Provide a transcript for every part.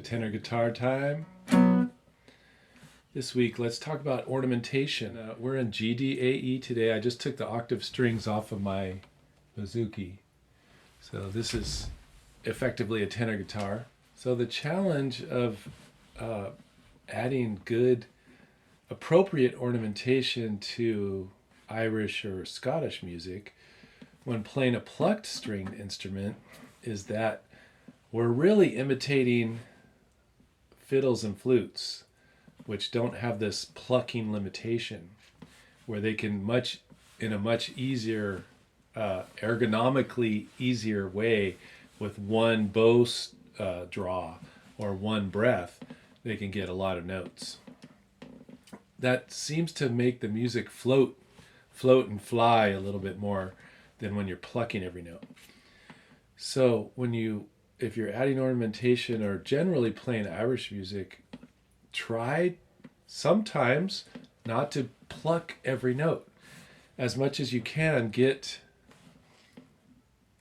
tenor guitar time. This week, let's talk about ornamentation. We're in GDAE today. I just took the octave strings off of my bouzouki. So this is effectively a tenor guitar. So the challenge of adding good, appropriate ornamentation to Irish or Scottish music when playing a plucked stringed instrument is that we're really imitating fiddles and flutes, which don't have this plucking limitation, where they can in a much easier, ergonomically easier way, with one bow draw or one breath, they can get a lot of notes. That seems to make the music float and fly a little bit more than when you're plucking every note. So if you're adding ornamentation or generally playing Irish music, try sometimes not to pluck every note. As much as you can, get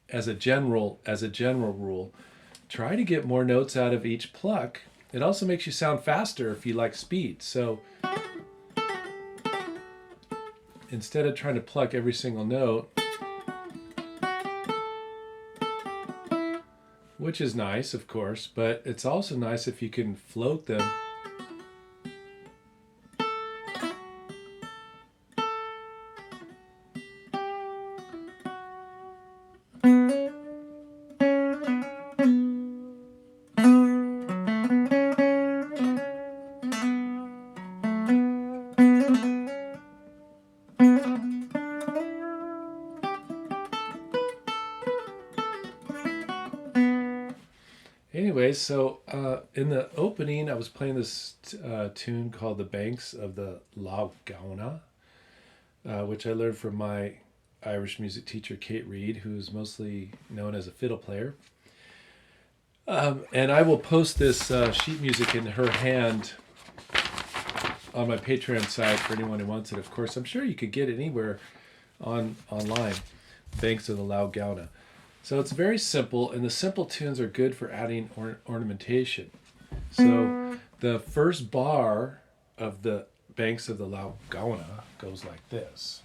as a general rule, try to get more notes out of each pluck. It also makes you sound faster if you like speed. So instead of trying to pluck every single note, which is nice, of course, but it's also nice if you can float them. Anyway, so in the opening, I was playing this tune called The Banks of the Lough Gauna, which I learned from my Irish music teacher, Kate Reed, who's mostly known as a fiddle player. And I will post this sheet music in her hand on my Patreon site for anyone who wants it. Of course, I'm sure you could get it anywhere online, Banks of the Lough Gauna. So it's very simple, and the simple tunes are good for adding ornamentation. So the first bar of the Banks of the Lough Gauna goes like this.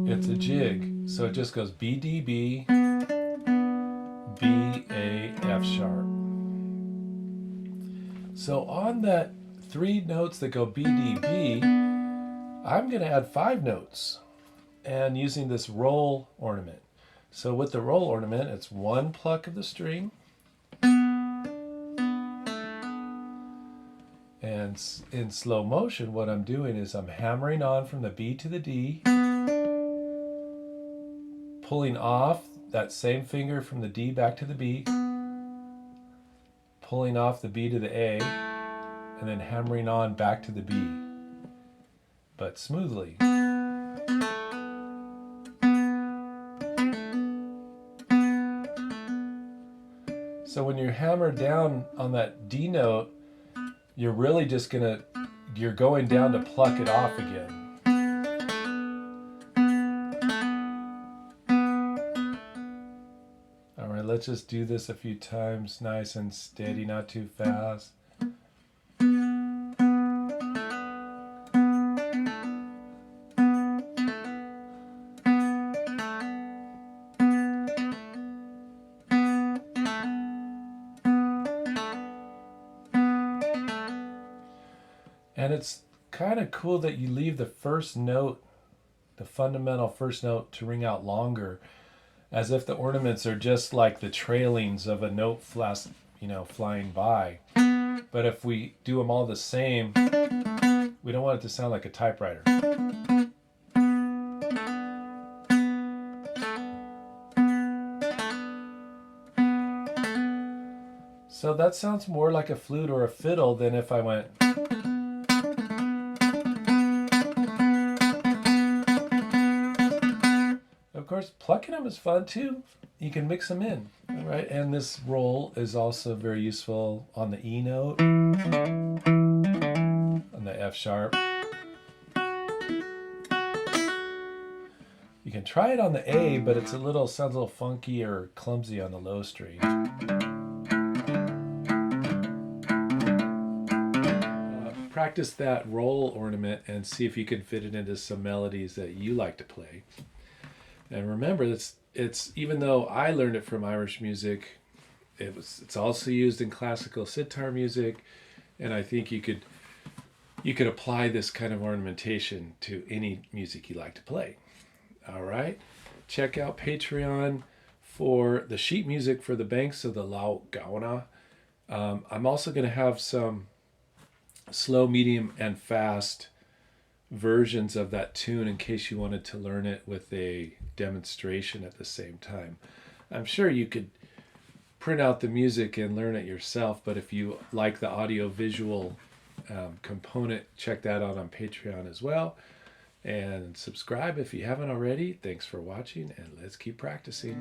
It's a jig, so it just goes B, D, B, B, A, F sharp. So on that 3 notes that go B, D, B, I'm going to add 5 notes. And using this roll ornament. So with the roll ornament, it's 1 pluck of the string. And in slow motion, what I'm doing is I'm hammering on from the B to the D, pulling off that same finger from the D back to the B, pulling off the B to the A, and then hammering on back to the B, but smoothly. So when you're hammered down on that D note, you're really just you're going down to pluck it off again. All right, let's just do this a few times, nice and steady, not too fast. And it's kind of cool that you leave the first note, the fundamental first note, to ring out longer, as if the ornaments are just like the trailings of a note flying by. But if we do them all the same, we don't want it to sound like a typewriter. So that sounds more like a flute or a fiddle than if I went. Of course, plucking them is fun too. You can mix them in, right? And this roll is also very useful on the E note, on the F sharp. You can try it on the A, but it's sounds a little funky or clumsy on the low string. Practice that roll ornament and see if you can fit it into some melodies that you like to play. And remember, it's even though I learned it from Irish music, it's also used in classical sitar music, and I think you could apply this kind of ornamentation to any music you like to play. All right, check out Patreon for the sheet music for the Banks of the Lough Gauna. I'm also going to have some slow, medium, and fast versions of that tune in case you wanted to learn it with a demonstration at the same time. I'm sure you could print out the music and learn it yourself, but if you like the audio visual component, check that out on Patreon as well. And subscribe if you haven't already. Thanks for watching, and let's keep practicing.